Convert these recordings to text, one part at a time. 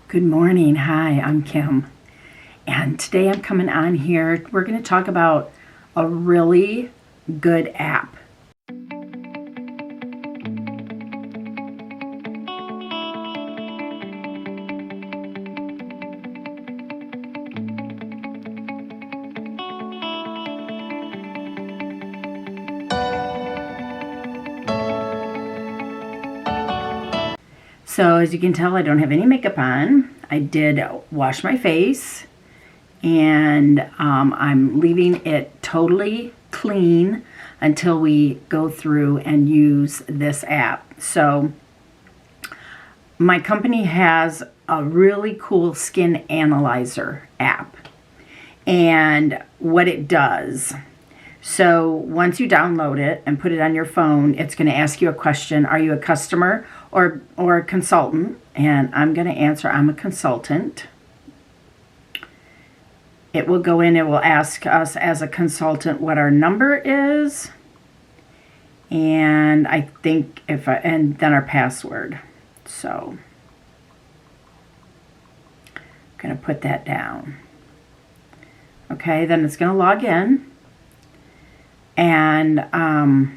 Good morning. Hi, I'm Kim. And today I'm coming on here. We're going to talk about a really good app. So as you can tell, I don't have any makeup on. I did wash my face, and I'm leaving it totally clean until we go through and use this app. So my company has a really cool skin analyzer app, and what it does. So once you download it and put it on your phone, it's going to ask you a question. Are you a customer or a consultant? And I'm going to answer, I'm a consultant. It will go in, it will ask us as a consultant what our number is. And I think and then our password. So I'm going to put that down. Okay, then it's going to log in. And I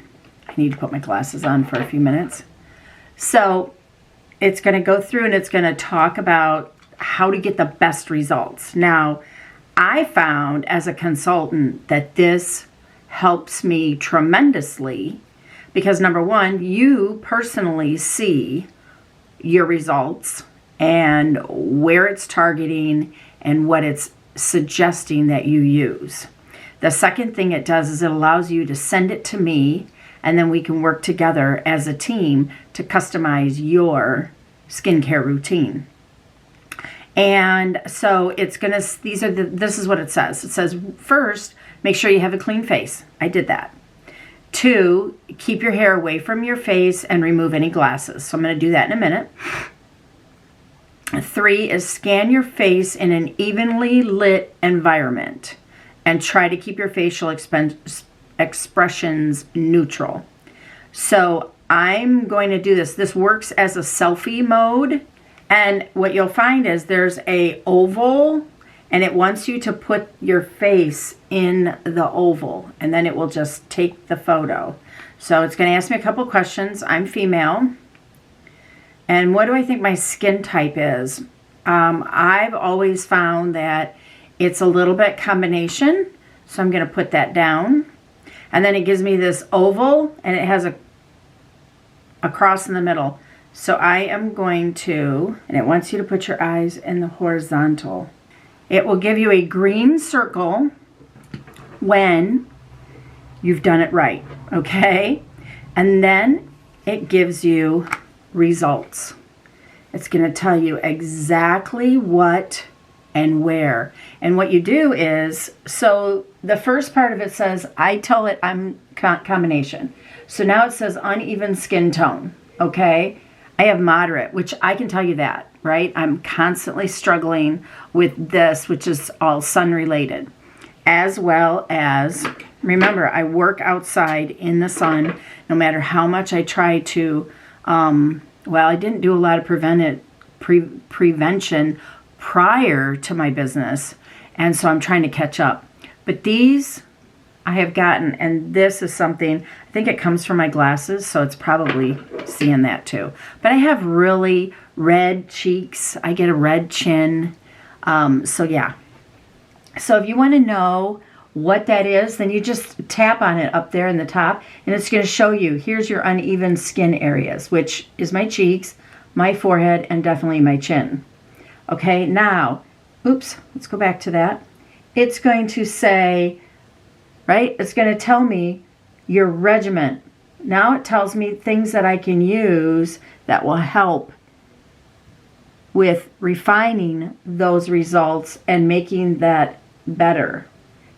need to put my glasses on for a few minutes. So it's going to go through and it's going to talk about how to get the best results. Now, I found as a consultant that this helps me tremendously because number one, you personally see your results and where it's targeting and what it's suggesting that you use. The second thing it does is it allows you to send it to me, and then we can work together as a team to customize your skincare routine. And so it's gonna, this is what it says. It says, first, make sure you have a clean face. I did that. 2, keep your hair away from your face and remove any glasses. So I'm gonna do that in a minute. 3 is scan your face in an evenly lit environment and try to keep your facial expressions neutral. So I'm going to do this. This works as a selfie mode. And what you'll find is there's a oval and it wants you to put your face in the oval and then it will just take the photo. So it's going to ask me a couple questions. I'm female. And what do I think my skin type is? I've always found that it's a little bit combination, so I'm going to put that down. And then it gives me this oval, and it has a cross in the middle. So I am going to, and it wants you to put your eyes in the horizontal. It will give you a green circle when you've done it right, okay? And then it gives you results. It's going to tell you exactly what and where. And what you do is, so the first part of it says, I tell it I'm combination. So now it says uneven skin tone, okay? I have moderate, which I can tell you that, right? I'm constantly struggling with this, which is all sun related. As well as, remember, I work outside in the sun, no matter how much I try to, well, I didn't do a lot of prevention prior to my business, and so I'm trying to catch up. But these I have gotten, and this is something, I think it comes from my glasses, so it's probably seeing that too. But I have really red cheeks. I get a red chin. So yeah. So if you want to know what that is, then you just tap on it up there in the top, and it's going to show you, here's your uneven skin areas, which is my cheeks, my forehead, and definitely my chin. Okay, now, oops, let's go back to that. It's going to say, right, it's going to tell me your regimen. Now it tells me things that I can use that will help with refining those results and making that better.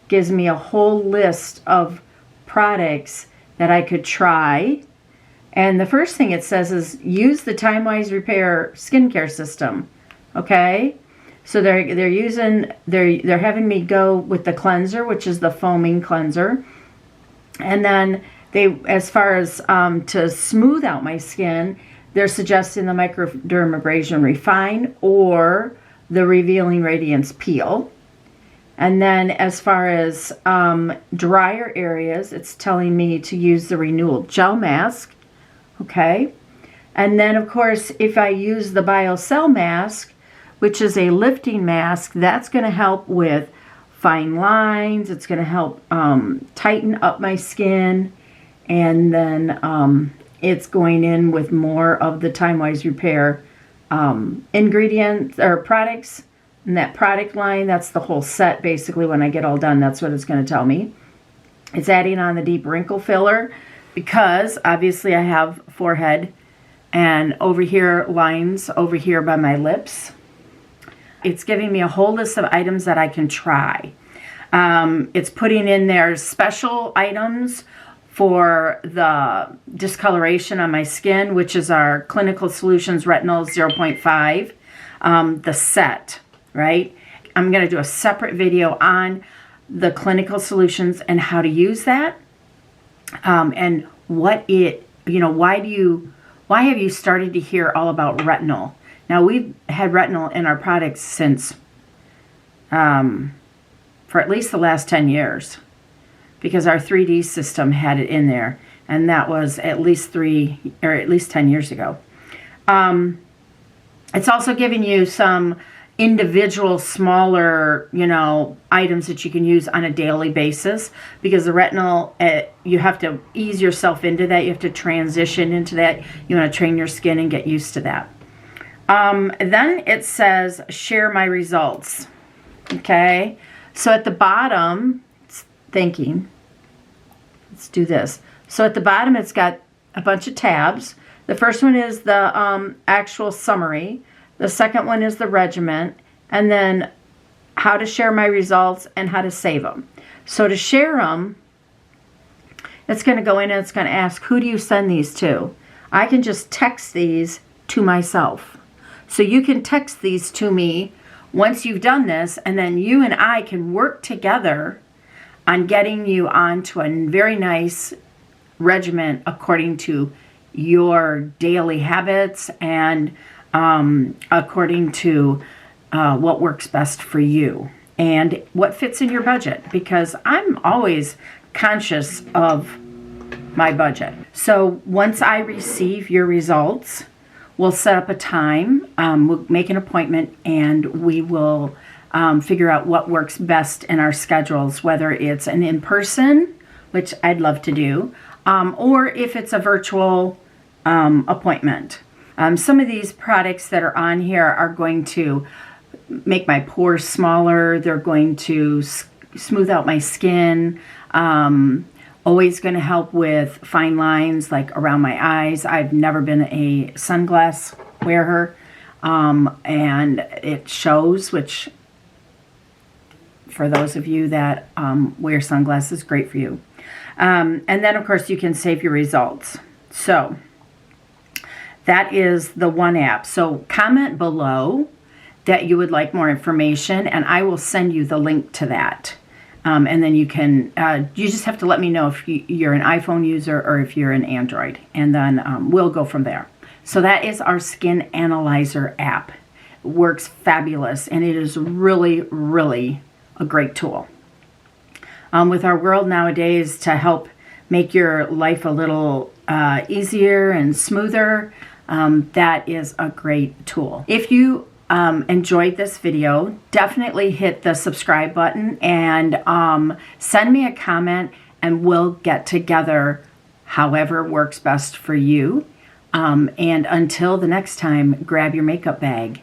Gives me a whole list of products that I could try. And the first thing it says is use the Time-Wise Repair skincare system. Okay, so they're having me go with the cleanser, which is the foaming cleanser, and then they, as far as to smooth out my skin, they're suggesting the Microdermabrasion Refine or the Revealing Radiance Peel. And then as far as drier areas, it's telling me to use the Renewal Gel Mask. Okay. And then, of course, if I use the BioCell Mask, which is a lifting mask, that's going to help with fine lines. It's going to help tighten up my skin. And then it's going in with more of the Time-Wise Repair ingredients or products. And that product line, that's the whole set, basically. When I get all done, that's what it's going to tell me. It's adding on the deep wrinkle filler because, obviously, I have forehead and over here lines over here by my lips. It's giving me a whole list of items that I can try. It's putting in there special items for the discoloration on my skin, which is our Clinical Solutions Retinol 0.5, the set, right? I'm going to do a separate video on the Clinical Solutions and how to use that, and what it, why have you started to hear all about retinol? Now, we've had retinol in our products since, for at least the last 10 years, because our 3D system had it in there, and that was at least 10 years ago. It's also giving you some individual smaller, items that you can use on a daily basis, because the retinol, you have to ease yourself into that. You have to transition into that. You want to train your skin and get used to that. Then it says, share my results. Okay. So at the bottom, it's thinking, let's do this. So at the bottom, it's got a bunch of tabs. The first one is the actual summary. The second one is the regimen, and then how to share my results and how to save them. So to share them, it's going to go in and it's going to ask, who do you send these to? I can just text these to myself. So you can text these to me once you've done this, and then you and I can work together on getting you onto a very nice regimen according to your daily habits and according to what works best for you and what fits in your budget, because I'm always conscious of my budget. So once I receive your results, we'll set up a time, we'll make an appointment, and we will figure out what works best in our schedules, whether it's an in-person, which I'd love to do, or if it's a virtual appointment. Some of these products that are on here are going to make my pores smaller. They're going to smooth out my skin. Always going to help with fine lines like around my eyes. I've never been a sunglass wearer, and it shows, which for those of you that wear sunglasses, great for you. And then, of course, you can save your results. So that is the one app. So comment below that you would like more information, and I will send you the link to that. And then you can, you just have to let me know if you're an iPhone user or if you're an Android, and then we'll go from there. So that is our Skin Analyzer app. It works fabulous, and it is really, really a great tool. With our world nowadays, to help make your life a little easier and smoother, that is a great tool. If you enjoyed this video, definitely hit the subscribe button and send me a comment, and we'll get together however works best for you. And until the next time, grab your makeup bag